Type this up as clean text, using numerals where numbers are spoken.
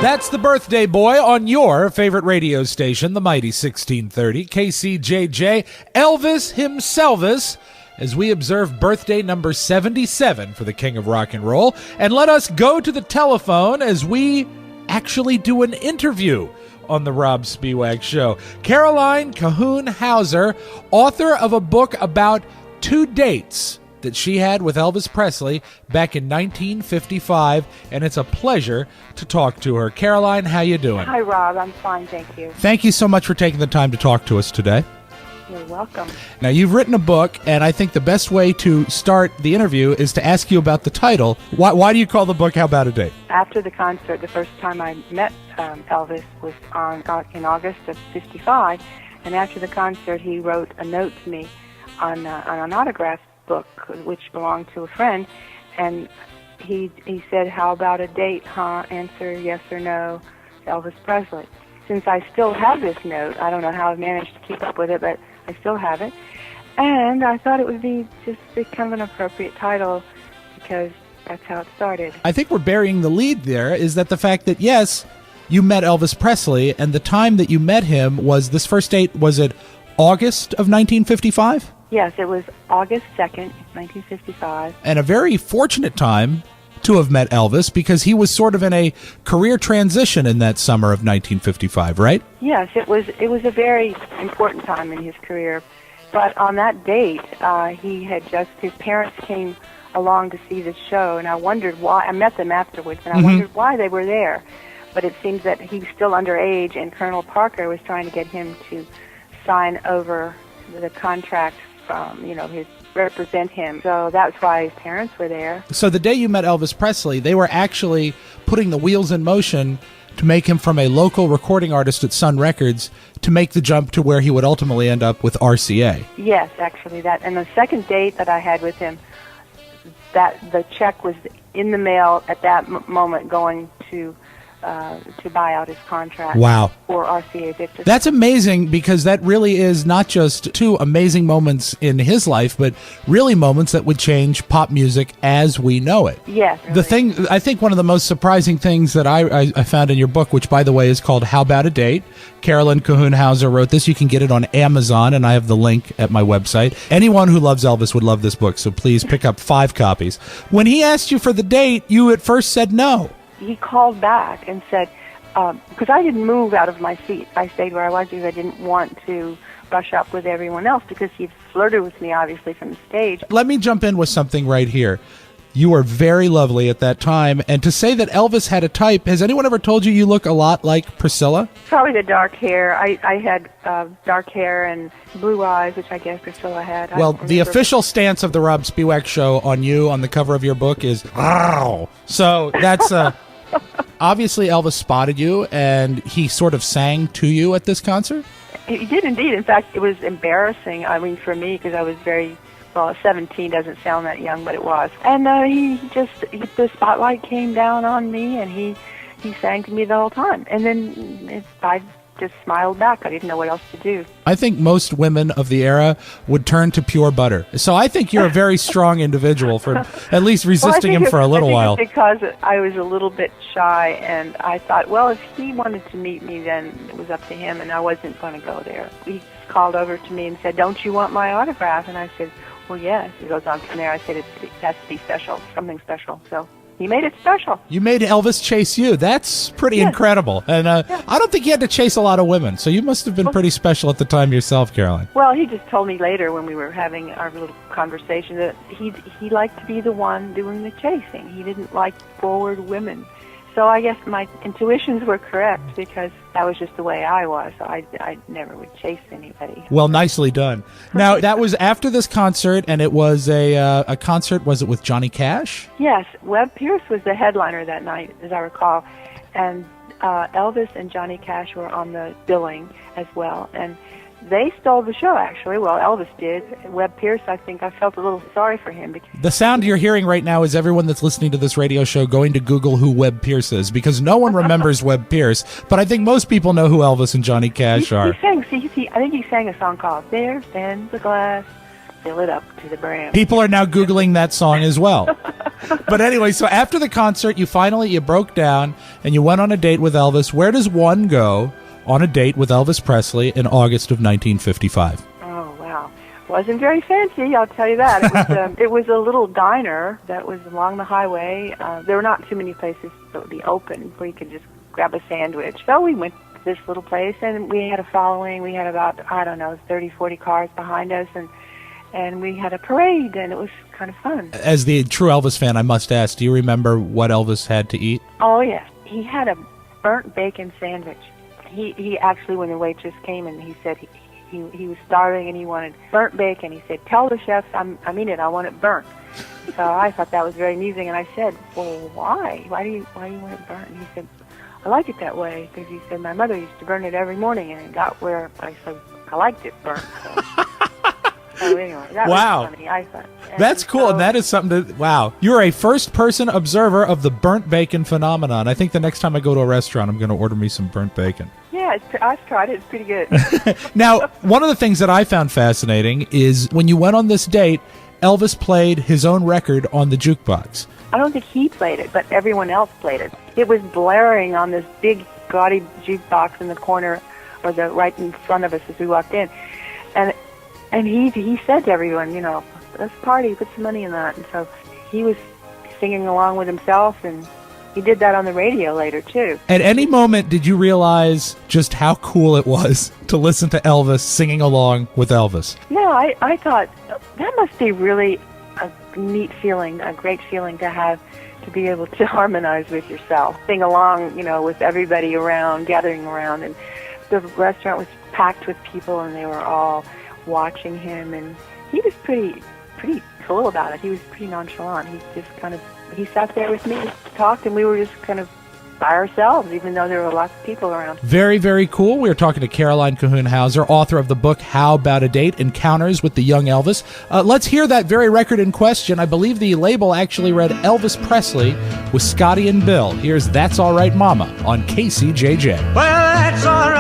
That's the birthday boy on your favorite radio station, the mighty 1630 KCJJ, Elvis himselvis, as we observe birthday number 77 for the king of rock and roll. And let us go to the telephone as we actually do an interview on the Robb Spewak Show. Caroline Cahoon Hauser, author of a book about 2 dates that she had with Elvis Presley back in 1955, and it's a pleasure to talk to her. Caroline, how you doing? Hi, Rob. I'm fine, thank you. Thank you so much for taking the time to talk to us today. You're welcome. Now, you've written a book, and I think the best way to start the interview is to ask you about the title. Why do you call the book How About a Date? After the concert, the first time I met Elvis was in August of '55, and after the concert, he wrote a note to me on an autograph book, which belonged to a friend, and he said, "How about a date, huh? Answer yes or no, Elvis Presley." Since I still have this note, I don't know how I've managed to keep up with it, but I still have it, and I thought it would be just kind of an appropriate title because that's how it started. I think we're burying the lead there, is that the fact that, yes, you met Elvis Presley, and the time that you met him was, this first date, was it August of 1955? Yes, it was August 2nd, 1955. And a very fortunate time to have met Elvis, because he was sort of in a career transition in that summer of 1955, right? Yes, it was a very important time in his career. But on that date, his parents came along to see the show, and I wondered why. I met them afterwards, and I wondered why they were there. But it seems that he was still underage, and Colonel Parker was trying to get him to sign over the contract represent him. So that's why his parents were there. So the day you met Elvis Presley, they were actually putting the wheels in motion to make him from a local recording artist at Sun Records to make the jump to where he would ultimately end up with RCA. Yes, actually that. And the second date that I had with him, that the check was in the mail at that moment going to buy out his contract. Wow. For RCA Victor. That's amazing, because that really is not just 2 amazing moments in his life, but really moments that would change pop music as we know it. Yes. Really. The thing, I think one of the most surprising things that I found in your book, which by the way is called How About a Date, Caroline Cahoon Hauser wrote this. You can get it on Amazon, and I have the link at my website. Anyone who loves Elvis would love this book, so please pick up 5 copies. When he asked you for the date, you at first said no. He called back and said, because I didn't move out of my seat. I stayed where I was because I didn't want to brush up with everyone else, because he flirted with me, obviously, from the stage. Let me jump in with something right here. You were very lovely at that time, and to say that Elvis had a type, has anyone ever told you look a lot like Priscilla? Probably the dark hair. I had dark hair and blue eyes, which I guess Priscilla had. Well, the official stance of the Robb Spewak Show on you on the cover of your book is, "Wow." So that's... Obviously, Elvis spotted you, and he sort of sang to you at this concert? He did indeed. In fact, it was embarrassing, for me, because I was 17 doesn't sound that young, but it was. And the spotlight came down on me, and he sang to me the whole time. And then I just smiled back. I didn't know what else to do. I think most women of the era would turn to pure butter. So I think you're a very strong individual for at least resisting him for a little while. Because I was a little bit shy, and I thought, well, if he wanted to meet me, then it was up to him, and I wasn't going to go there. He called over to me and said, "Don't you want my autograph?" And I said, "Well, yes." He goes on from there. I said, "It has to be special, something special." So he made it special. You made Elvis chase you. That's pretty incredible. And I don't think he had to chase a lot of women, so you must have been pretty special at the time yourself, Caroline. Well, he just told me later when we were having our little conversation that he liked to be the one doing the chasing. He didn't like forward women. So I guess my intuitions were correct, because that was just the way I was. So I never would chase anybody. Well, nicely done. Now, that was after this concert, and it was a concert, was it with Johnny Cash? Yes. Webb Pierce was the headliner that night, as I recall. And Elvis and Johnny Cash were on the billing as well. And they stole the show, actually. Well, Elvis did. Webb Pierce, I think I felt a little sorry for him. The sound you're hearing right now is everyone that's listening to this radio show going to Google who Webb Pierce is, because no one remembers Webb Pierce, but I think most people know who Elvis and Johnny Cash are. I think he sang a song called "There Stands the Glass, Fill It Up to the Brim." People are now Googling that song as well. But anyway, so after the concert, you broke down and you went on a date with Elvis. Where does one go on a date with Elvis Presley in August of 1955? Oh, wow. Wasn't very fancy, I'll tell you that. It was a little diner that was along the highway. There were not too many places that would be open where you could just grab a sandwich. So we went to this little place, and we had a following. We had about, 30, 40 cars behind us, and we had a parade, and it was kind of fun. As the true Elvis fan, I must ask, do you remember what Elvis had to eat? Oh, yeah. He had a burnt bacon sandwich. He actually, when the waitress came and he said he was starving and he wanted burnt bacon, he said, "Tell the chefs I want it burnt." So I thought that was very amusing, and I said, "Well, why? Why do you want it burnt?" And he said, "I like it that way," because he said, "My mother used to burn it every morning, and it got where I said I liked it burnt." So anyway, that was funny, I thought. That's cool, and that is something to, wow. You're a first-person observer of the burnt bacon phenomenon. I think the next time I go to a restaurant, I'm going to order me some burnt bacon. Yeah, I've tried it. It's pretty good. Now, one of the things that I found fascinating is when you went on this date, Elvis played his own record on the jukebox. I don't think he played it, but everyone else played it. It was blaring on this big, gaudy jukebox in the corner, or right in front of us as we walked in. And he said to everyone, let's party, put some money in that. And so he was singing along with himself, and he did that on the radio later, too. At any moment, did you realize just how cool it was to listen to Elvis singing along with Elvis? Yeah, I thought that must be really a neat feeling, a great feeling to have, to be able to harmonize with yourself, sing along, with everybody around, gathering around. And the restaurant was packed with people, and they were all watching him, and he was pretty cool about it. He was pretty nonchalant. He sat there with me, talked, and we were just kind of by ourselves, even though there were lots of people around. Very, very cool. We were talking to Caroline Cahoon-Hauser, author of the book How About a Date? Encounters with the Young Elvis. Let's hear that very record in question. I believe the label actually read Elvis Presley with Scotty and Bill. Here's That's All Right Mama on KCJJ. Well, that's all right.